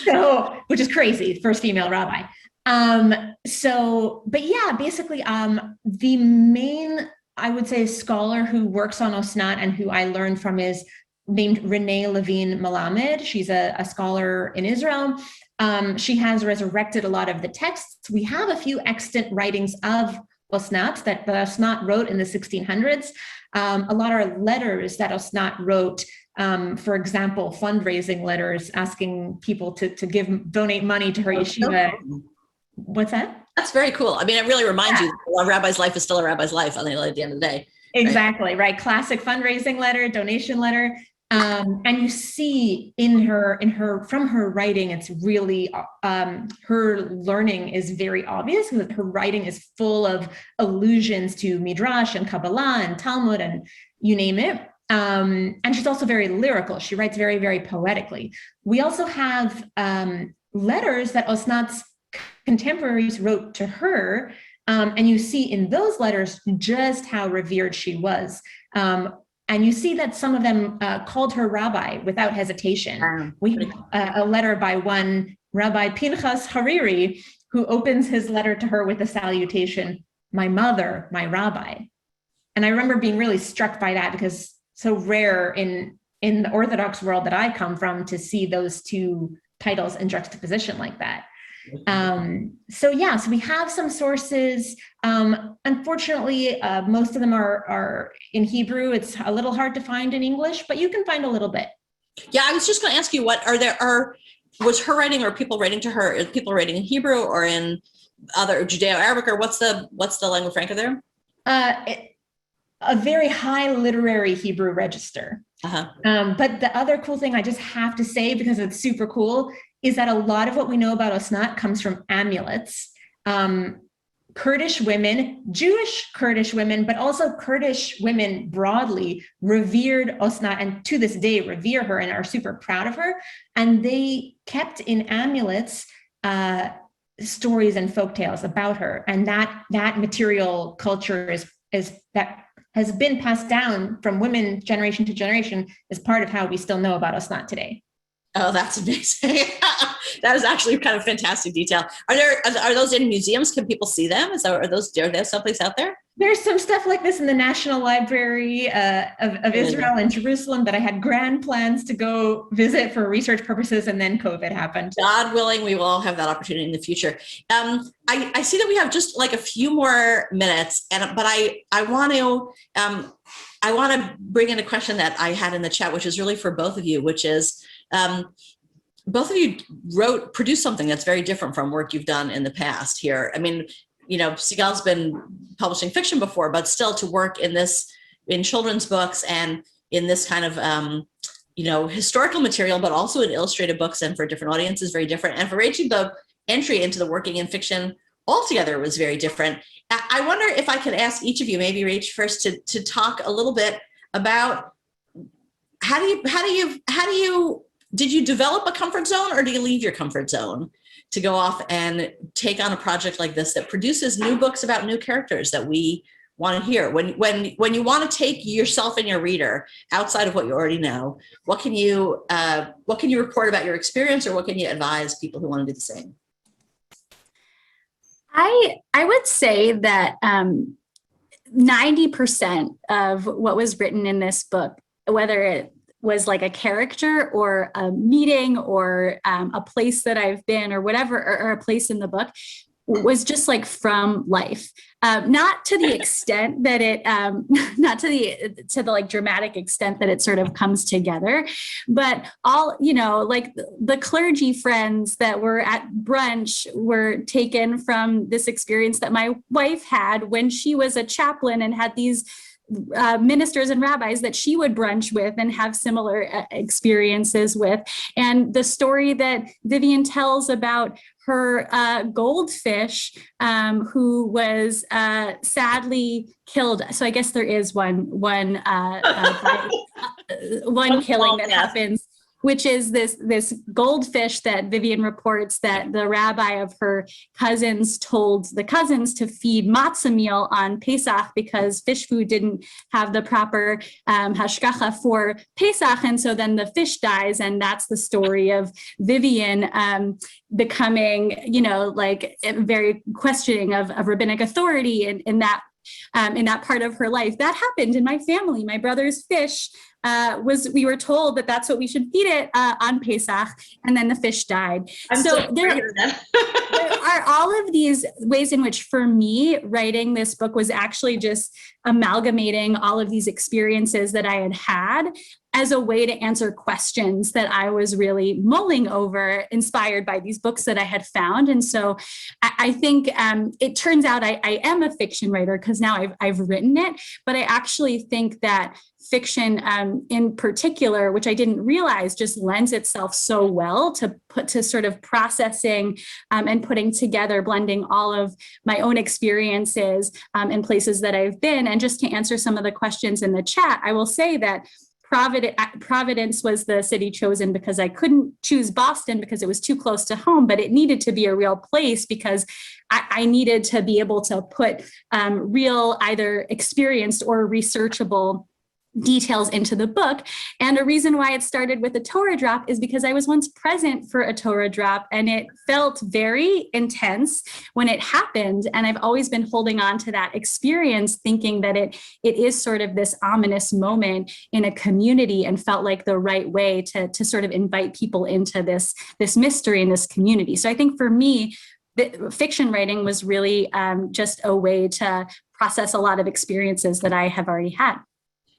Speaker 2: So, which is crazy, first female rabbi. But yeah, basically, the main, I would say, scholar who works on Osnat and who I learned from is named Renee Levine Melamed. She's a scholar in Israel. She has resurrected a lot of the texts. We have a few extant writings of Osnat that Osnat wrote in the 1600s. A lot are letters that Osnat wrote, for example, fundraising letters asking people to donate money to her yeshiva. What's that?
Speaker 1: That's very cool. I mean, it really reminds you that a rabbi's life is still a rabbi's life at the end of the day.
Speaker 2: Exactly, right? Classic fundraising letter, donation letter. And you see from her writing, it's really, her learning is very obvious. Her writing is full of allusions to Midrash and Kabbalah and Talmud and you name it. And she's also very lyrical. She writes very, very poetically. We also have letters that Osnat's contemporaries wrote to her. And you see in those letters just how revered she was. And you see that some of them called her rabbi without hesitation. We have a letter by one Rabbi Pinchas Hariri, who opens his letter to her with the salutation, "My mother, my rabbi." And I remember being really struck by that, because so rare in the Orthodox world that I come from to see those two titles in juxtaposition like that. So we have some sources. Unfortunately, most of them are in Hebrew. It's a little hard to find in English, but you can find a little bit.
Speaker 1: Yeah, I was just going to ask you, was her writing or people writing to her, people writing in Hebrew or in other Judeo-Arabic, or what's the lingua franca there?
Speaker 2: A very high literary Hebrew register. But the other cool thing I just have to say, because it's super cool, is that a lot of what we know about Osnat comes from amulets. Kurdish women, Jewish Kurdish women, but also Kurdish women broadly revered Osnat, and to this day revere her and are super proud of her. And they kept in amulets stories and folktales about her. And that material culture is that has been passed down from women generation to generation as part of how we still know about Osnat today.
Speaker 1: Oh, that's amazing. That was actually kind of fantastic detail. Are those in museums? Can people see them? Are there someplace out there?
Speaker 2: There's some stuff like this in the National Library of Israel in Jerusalem that I had grand plans to go visit for research purposes, and then COVID happened.
Speaker 1: God willing, we will all have that opportunity in the future. I see that we have just like a few more minutes, but I want to bring in a question that I had in the chat, which is really for both of you, which is, both of you produced something that's very different from work you've done in the past here. I mean, Sigal's been publishing fiction before, but still to work in children's books and in this kind of, historical material, but also in illustrated books and for different audiences, very different. And for Rachel, the entry into the working in fiction altogether was very different. I wonder if I could ask each of you, maybe Rach first, to talk a little bit about did you develop a comfort zone, or do you leave your comfort zone to go off and take on a project like this that produces new books about new characters that we want to hear? When you want to take yourself and your reader outside of what you already know, what can you report about your experience, or what can you advise people who want to do the same?
Speaker 3: I would say that 90% of what was written in this book, whether it was like a character or a meeting or a place that I've been or whatever, or a place in the book, was just like from life. Not to the extent that it, not to the like dramatic extent that it sort of comes together, but all, like the clergy friends that were at brunch were taken from this experience that my wife had when she was a chaplain and had these ministers and rabbis that she would brunch with and have similar experiences with. And the story that Vivian tells about her goldfish who was sadly killed. So I guess there is one killing that happens, which is this goldfish that Vivian reports that the rabbi of her cousins told the cousins to feed matzah meal on Pesach because fish food didn't have the proper hashgacha for Pesach. And so then the fish dies. And that's the story of Vivian becoming, like very questioning of rabbinic authority in that part of her life. That happened in my family. My brother's fish we were told that that's what we should feed it on Pesach, and then the fish died. So there are all of these ways in which, for me, writing this book was actually just amalgamating all of these experiences that I had as a way to answer questions that I was really mulling over, inspired by these books that I had found. And so I think it turns out I am a fiction writer because now I've written it, but I actually think that fiction in particular, which I didn't realize, just lends itself so well to sort of processing and putting together, blending all of my own experiences in places that I've been. And just to answer some of the questions in the chat, I will say that Providence was the city chosen because I couldn't choose Boston because it was too close to home, but it needed to be a real place because I needed to be able to put real, either experienced or researchable details into the book. And a reason why it started with a Torah drop is because I was once present for a Torah drop, and it felt very intense when it happened. And I've always been holding on to that experience, thinking that it is sort of this ominous moment in a community, and felt like the right way to sort of invite people into this mystery in this community. So I think for me, the fiction writing was really just a way to process a lot of experiences that I have already had.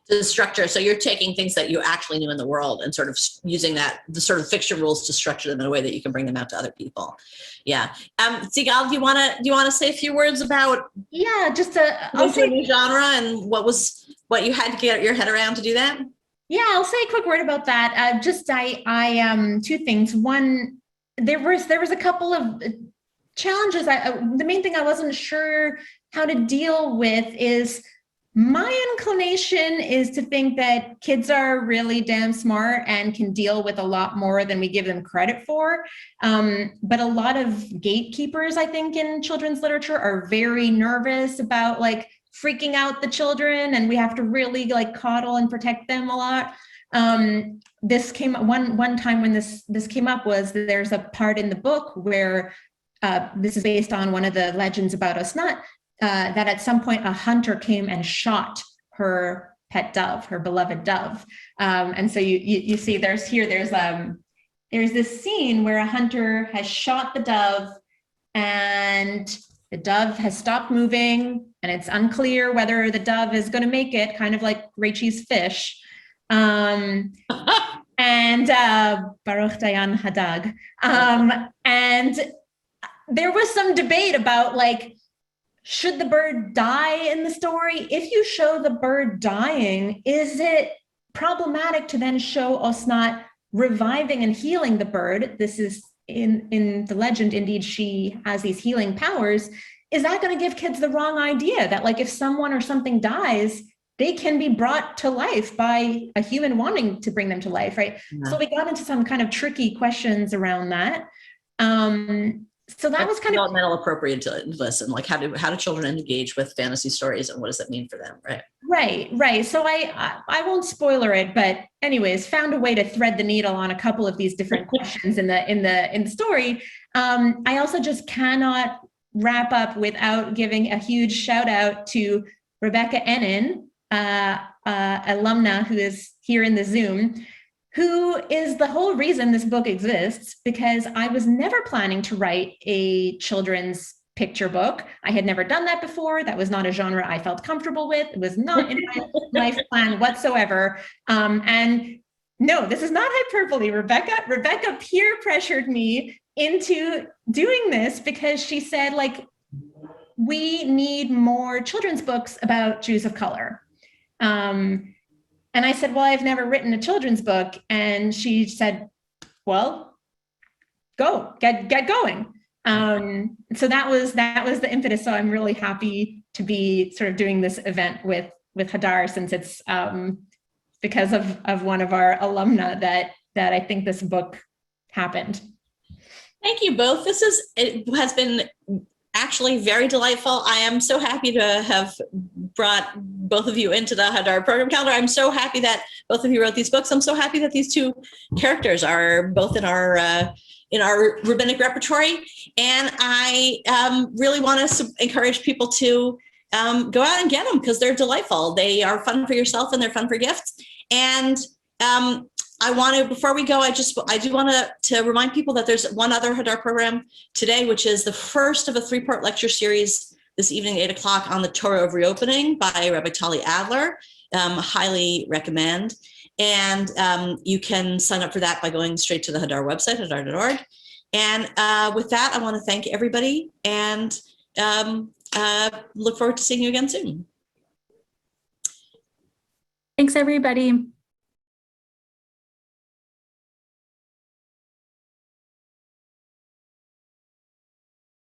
Speaker 1: The structure. So you're taking things that you actually knew in the world and sort of using the sort of fiction rules to structure them in a way that you can bring them out to other people. Yeah. Sigal, do you want to say a few words about
Speaker 2: I'll say
Speaker 1: a new genre and what you had to get your head around to do that?
Speaker 2: Yeah, I'll say a quick word about that. Two things. One, there was a couple of challenges. The main thing I wasn't sure how to deal with is my inclination is to think that kids are really damn smart and can deal with a lot more than we give them credit for. But a lot of gatekeepers, I think, in children's literature are very nervous about like freaking out the children, and we have to really like coddle and protect them a lot. This came one time when this came up was there's a part in the book where this is based on one of the legends about Osnat, that at some point a hunter came and shot her pet dove, her beloved dove. And so you see there's this scene where a hunter has shot the dove and the dove has stopped moving, and it's unclear whether the dove is going to make it, kind of like Rachel's fish. And Baruch Dayan Hadag. And there was some debate about like, should the bird die in the story? If you show the bird dying, is it problematic to then show Osnat reviving and healing the bird? This is in the legend, indeed, she has these healing powers. Is that going to give kids the wrong idea that like if someone or something dies, they can be brought to life by a human wanting to bring them to life, right? Yeah. So we got into some kind of tricky questions around that. So that was kind of
Speaker 1: developmental appropriate to listen, like how do children engage with fantasy stories and what does that mean for them, right?
Speaker 2: Right. So I won't spoiler it, but anyways, found a way to thread the needle on a couple of these different questions in the story. I also just cannot wrap up without giving a huge shout out to Rebecca Ennen, alumna who is here in the Zoom, who is the whole reason this book exists, because I was never planning to write a children's picture book. I had never done that before. That was not a genre I felt comfortable with. It was not in my life plan whatsoever. And no, this is not hyperbole. Rebecca peer pressured me into doing this because she said, like, we need more children's books about Jews of color. And I said, well, I've never written a children's book. And she said, well, get going. So that was the impetus. So I'm really happy to be sort of doing this event with Hadar, since it's because of one of our alumna that I think this book happened.
Speaker 1: Thank you both. It has been actually very delightful. I am so happy to have brought both of you into the Hadar program calendar. I'm so happy that both of you wrote these books. I'm so happy that these two characters are both in our rabbinic repertory. And I really want to encourage people to go out and get them because they're delightful. They are fun for yourself and they're fun for gifts. And I want to, before we go, I do want to remind people that there's one other Hadar program today, which is the first of a 3-part lecture series this evening, 8 o'clock, on the Torah of Reopening by Rabbi Tali Adler. Highly recommend. And you can sign up for that by going straight to the Hadar website, hadar.org. And with that, I want to thank everybody and look forward to seeing you again soon.
Speaker 3: Thanks, everybody.